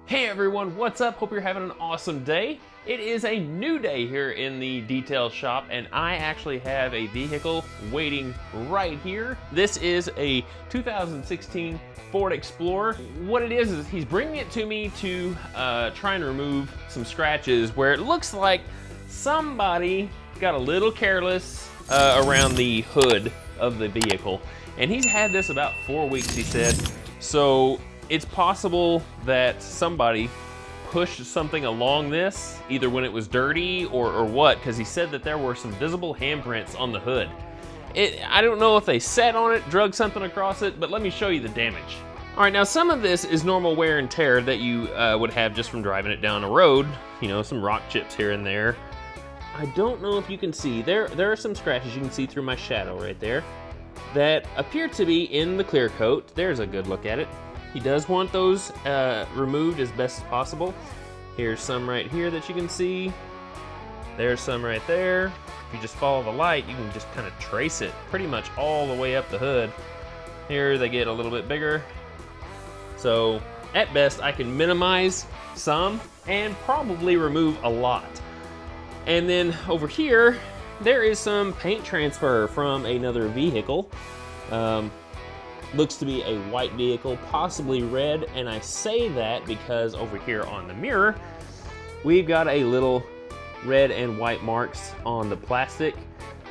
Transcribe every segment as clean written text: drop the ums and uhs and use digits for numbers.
Hey everyone, what's up? Hope you're having an awesome day. It is a new day here in the detail shop and I actually have a vehicle waiting right here. This is a 2016 Ford Explorer. What it is he's bringing it to me to try and remove some scratches where it looks like somebody got a little careless around the hood of the vehicle. And he's had this about 4 weeks, he said. So it's possible that somebody pushed something along this, either when it was dirty or what, because he said that there were some visible handprints on the hood. I don't know if they sat on it, drug something across it, but let me show you the damage. All right, now some of this is normal wear and tear that you would have just from driving it down a road. You know, some rock chips here and there. I don't know if you can see, there are some scratches you can see through my shadow right there that appear to be in the clear coat. There's a good look at it. He does want those removed as best as possible. Here's some right here that you can see. There's some right there. If you just follow the light, you can just kind of trace it pretty much all the way up the hood. Here they get a little bit bigger. So at best, I can minimize some and probably remove a lot. And then over here, there is some paint transfer from another vehicle. Looks to be a white vehicle, possibly red, and I say that because over here on the mirror, we've got a little red and white marks on the plastic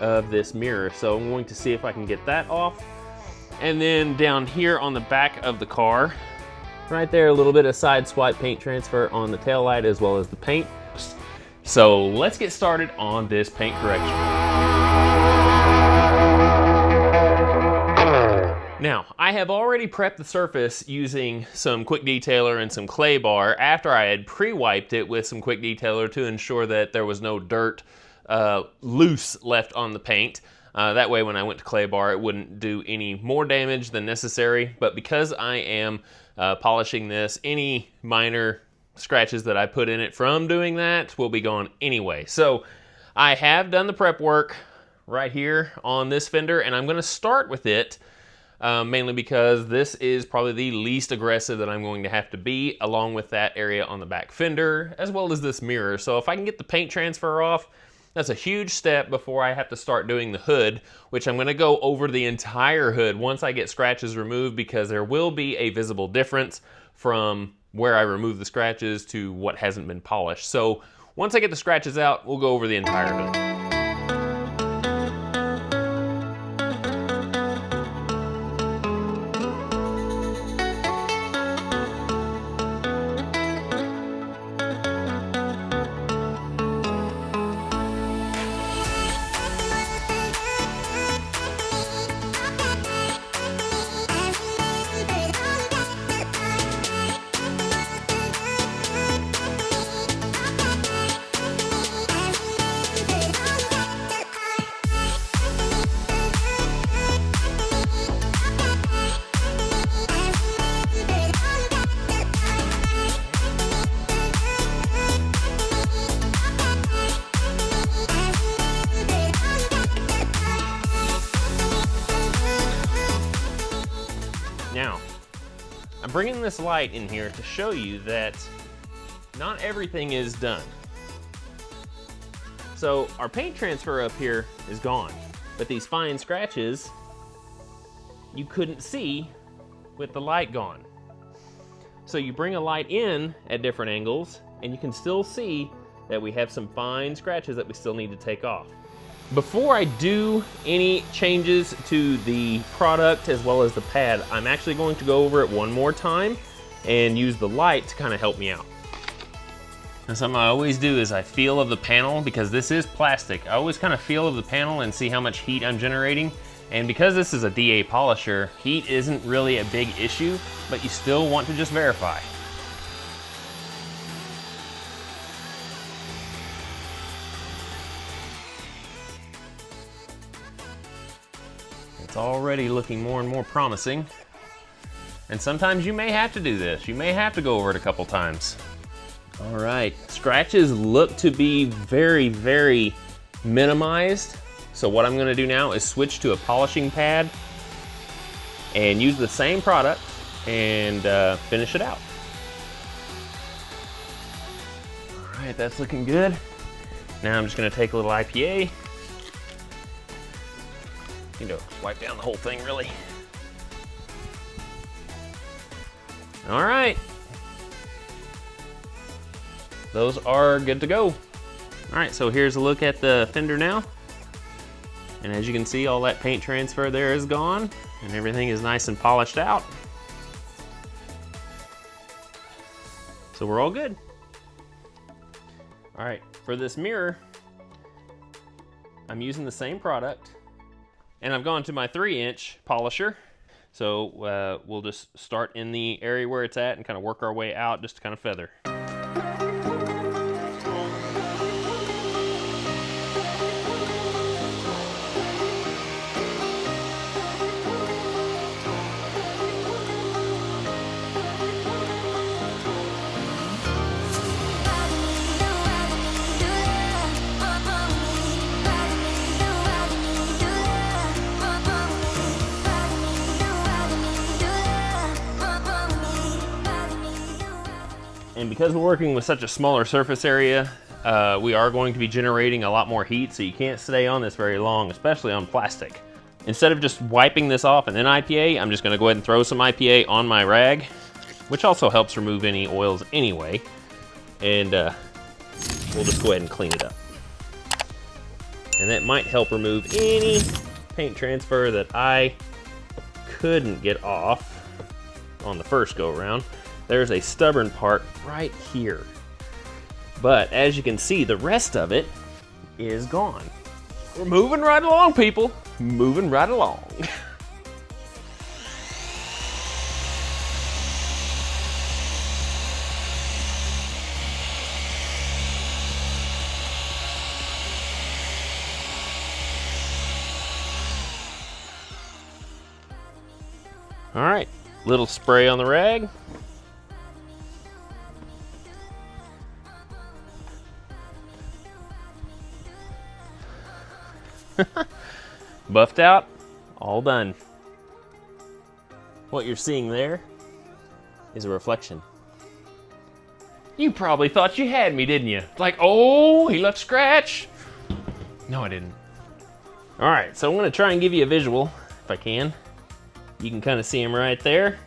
of this mirror. So I'm going to see if I can get that off. And then down here on the back of the car, right there, a little bit of side swipe paint transfer on the taillight as well as the paint. So let's get started on this paint correction. Now, I have already prepped the surface using some quick detailer and some clay bar after I had pre-wiped it with some quick detailer to ensure that there was no dirt loose left on the paint. That way when I went to clay bar, it wouldn't do any more damage than necessary. But because I am polishing this, any minor scratches that I put in it from doing that will be gone anyway. So I have done the prep work right here on this fender, and I'm going to start with it. Mainly because this is probably the least aggressive that I'm going to have to be, along with that area on the back fender, as well as this mirror. So if I can get the paint transfer off, that's a huge step before I have to start doing the hood, which I'm going to go over the entire hood once I get scratches removed, because there will be a visible difference from where I remove the scratches to what hasn't been polished. So once I get the scratches out, we'll go over the entire hood. Now, I'm bringing this light in here to show you that not everything is done. So our paint transfer up here is gone, but these fine scratches you couldn't see with the light gone. So you bring a light in at different angles and you can still see that we have some fine scratches that we still need to take off. Before I do any changes to the product as well as the pad, I'm actually going to go over it one more time and use the light to kind of help me out. And something I always do is I feel of the panel, because this is plastic. I always kind of feel of the panel and see how much heat I'm generating. And because this is a DA polisher, heat isn't really a big issue, but you still want to just verify. It's already looking more and more promising. And sometimes you may have to do this. You may have to go over it a couple times. All right, scratches look to be very, very minimized. So what I'm gonna do now is switch to a polishing pad and use the same product and finish it out. right, that's looking good. Now I'm just gonna take a little IPA. You know, wipe down the whole thing really. All right. Those are good to go. All right, so here's a look at the fender now. And as you can see, all that paint transfer there is gone and everything is nice and polished out. So we're all good. All right, for this mirror, I'm using the same product and I've gone to my 3-inch polisher. So we'll just start in the area where it's at and kind of work our way out just to kind of feather. And because we're working with such a smaller surface area, we are going to be generating a lot more heat, so you can't stay on this very long, especially on plastic. Instead of just wiping this off and then IPA, I'm just gonna go ahead and throw some IPA on my rag, which also helps remove any oils anyway. And we'll just go ahead and clean it up. And that might help remove any paint transfer that I couldn't get off on the first go around. There's a stubborn part right here. But as you can see, the rest of it is gone. We're moving right along, people. Moving right along. All right, little spray on the rag. Buffed out, all done. What you're seeing there is a reflection. You probably thought you had me, didn't you? Like, oh, he left scratch. No, I didn't. All right, so I'm gonna try and give you a visual, if I can. You can kind of see him right there.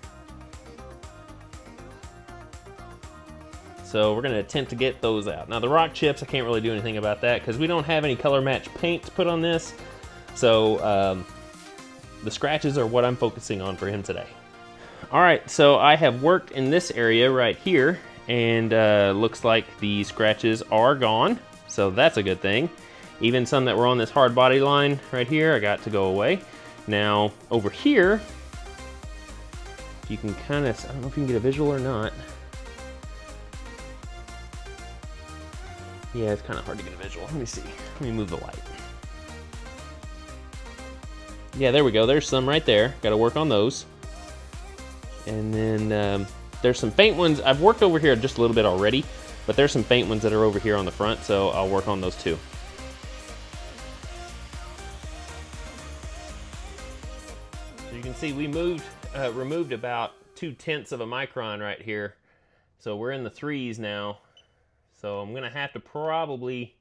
So we're gonna attempt to get those out. Now the rock chips, I can't really do anything about that because we don't have any color match paint to put on this. So the scratches are what I'm focusing on for him today. All right, so I have worked in this area right here and looks like the scratches are gone. So that's a good thing. Even some that were on this hard body line right here, I got to go away. Now over here, you can kind of, I don't know if you can get a visual or not. Yeah, it's kind of hard to get a visual. Let me see. Let me move the light. Yeah, there we go. There's some right there. Got to work on those. And then there's some faint ones. I've worked over here just a little bit already, but there's some faint ones that are over here on the front, so I'll work on those too. So you can see we removed about 0.2 of a micron right here. So we're in the 3s now. So I'm gonna have to probably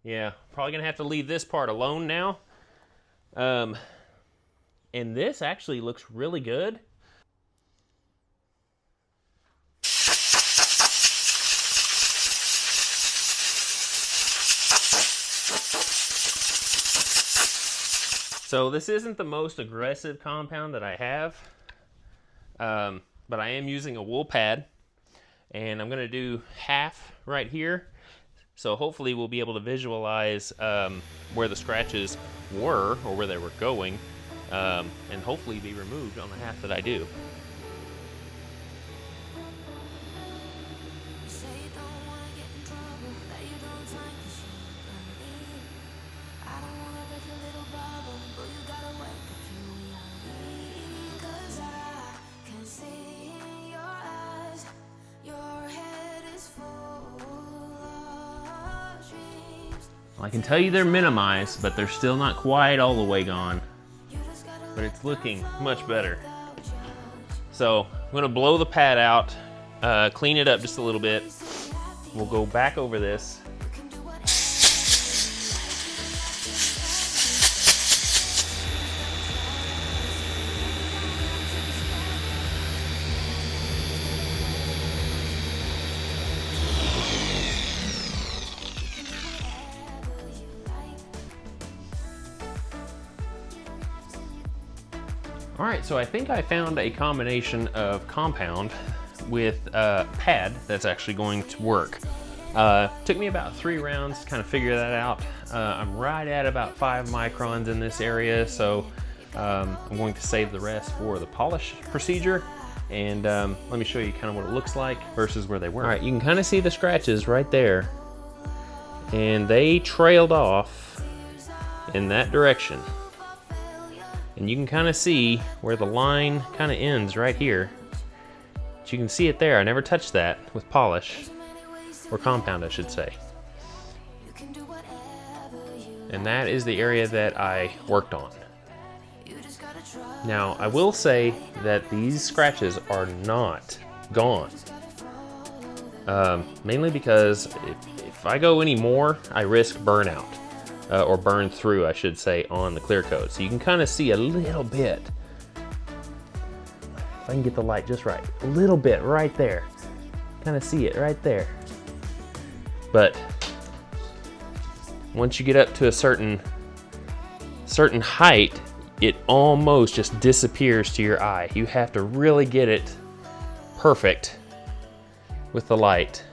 gonna have to leave this part alone now. And this actually looks really good. So this isn't the most aggressive compound that I have, but I am using a wool pad. And I'm gonna do half right here. So hopefully we'll be able to visualize where the scratches were or where they were going, and hopefully be removed on the half that I do. I can tell you they're minimized, but they're still not quite all the way gone. But it's looking much better. So I'm gonna blow the pad out, clean it up just a little bit, we'll go back over this. All right, so I think I found a combination of compound with pad that's actually going to work. Took me about 3 rounds to kind of figure that out. I'm right at about 5 microns in this area, so I'm going to save the rest for the polish procedure. And let me show you kind of what it looks like versus where they were. All right, you can kind of see the scratches right there. And they trailed off in that direction. And you can kind of see where the line kind of ends right here. But you can see it there. I never touched that with polish, or compound I should say. And that is the area that I worked on. Now I will say that these scratches are not gone. Mainly because if I go any more, I risk burnout. Or burn through, I should say, on the clear coat. So you can kind of see a little bit. If I can get the light just right. A little bit right there. Kind of see it right there. But once you get up to a certain height, it almost just disappears to your eye. You have to really get it perfect with the light.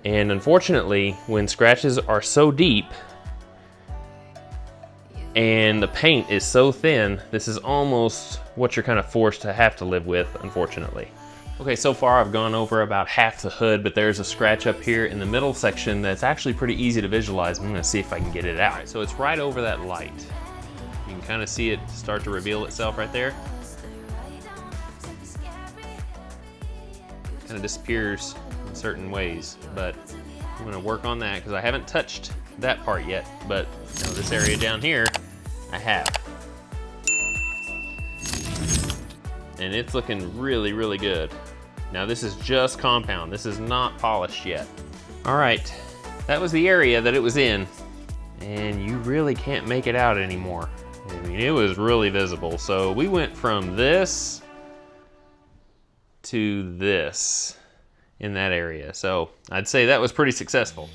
And unfortunately, when scratches are so deep and the paint is so thin, this is almost what you're kind of forced to have to live with, unfortunately. Okay, so far I've gone over about half the hood, but there's a scratch up here in the middle section that's actually pretty easy to visualize. I'm gonna see if I can get it out. All right, so it's right over that light. You can kind of see it start to reveal itself right there. Kind of disappears in certain ways, but I'm gonna work on that because I haven't touched that part yet, but you know, this area down here, I have. And it's looking really, really good. Now this is just compound. This is not polished yet. All right, that was the area that it was in, and you really can't make it out anymore. I mean, it was really visible. So we went from this to this in that area. So I'd say that was pretty successful.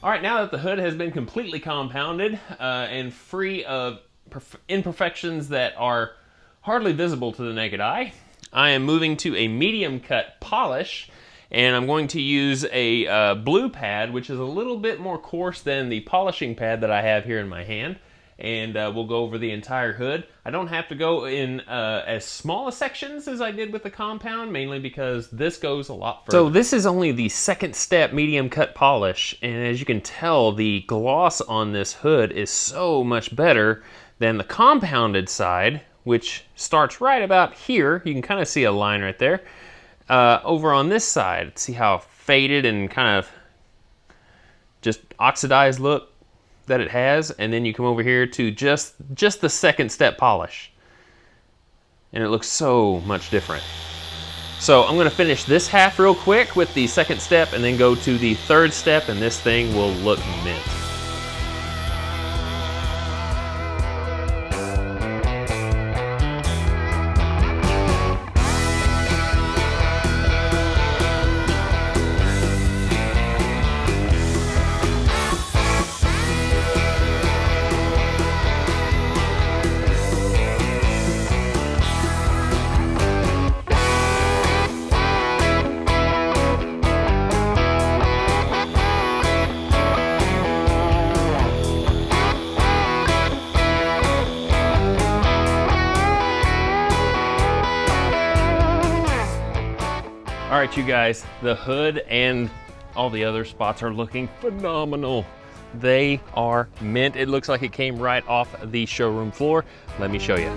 All right, now that the hood has been completely compounded and free of imperfections that are hardly visible to the naked eye, I am moving to a medium cut polish, and I'm going to use a blue pad, which is a little bit more coarse than the polishing pad that I have here in my hand. And we'll go over the entire hood. I don't have to go in as small a sections as I did with the compound, mainly because this goes a lot further. So this is only the second step medium cut polish, and as you can tell, the gloss on this hood is so much better than the compounded side, which starts right about here. You can kind of see a line right there. Over on this side, see how faded and kind of just oxidized look that it has, and then you come over here to just the second step polish, and it looks so much different. So I'm going to finish this half real quick with the second step and then go to the third step, and this thing will look mint. All right, you guys, the hood and all the other spots are looking phenomenal. They are mint. It looks like it came right off the showroom floor. Let me show you.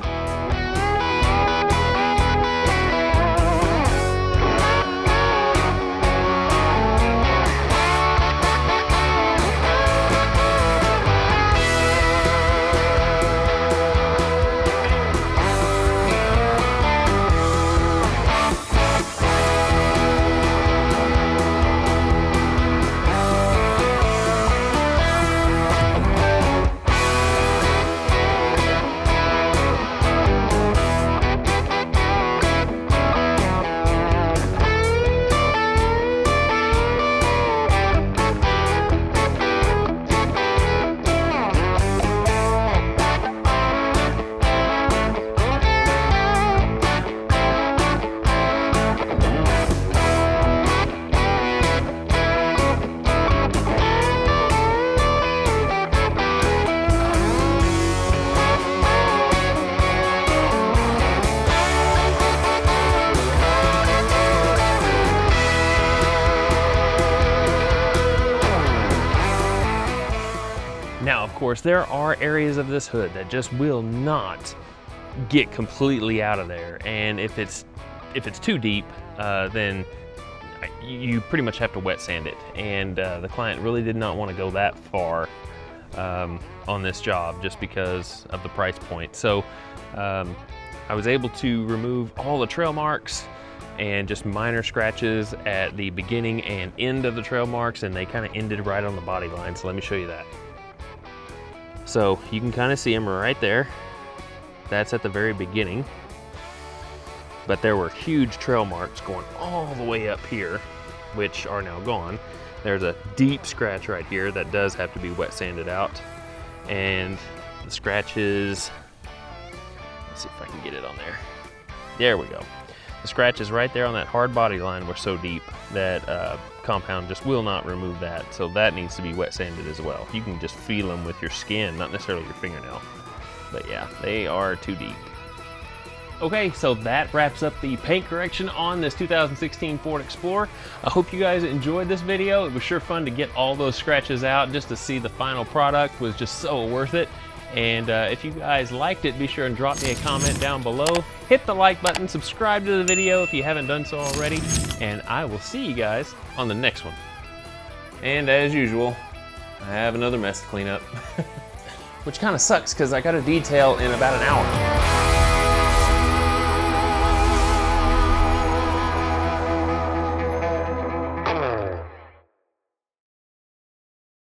course, there are areas of this hood that just will not get completely out of there. And if it's too deep, then you pretty much have to wet sand it. And the client really did not want to go that far on this job just because of the price point. So I was able to remove all the trail marks and just minor scratches at the beginning and end of the trail marks, and they kind of ended right on the body line. So let me show you that. So you can kind of see them right there. That's at the very beginning. But there were huge trail marks going all the way up here, which are now gone. There's a deep scratch right here that does have to be wet sanded out. And the scratches, let's see if I can get it on there. There we go. The scratches right there on that hard body line were so deep that compound just will not remove that. So that needs to be wet sanded as well. You can just feel them with your skin, not necessarily your fingernail. But yeah, they are too deep. Okay, so that wraps up the paint correction on this 2016 Ford Explorer. I hope you guys enjoyed this video. It was sure fun to get all those scratches out. Just to see the final product was just so worth it. And if you guys liked it, be sure and drop me a comment down below. Hit the like button, subscribe to the video if you haven't done so already, and I will see you guys on the next one. And as usual, I have another mess to clean up. Which kind of sucks because I got a detail in about an hour.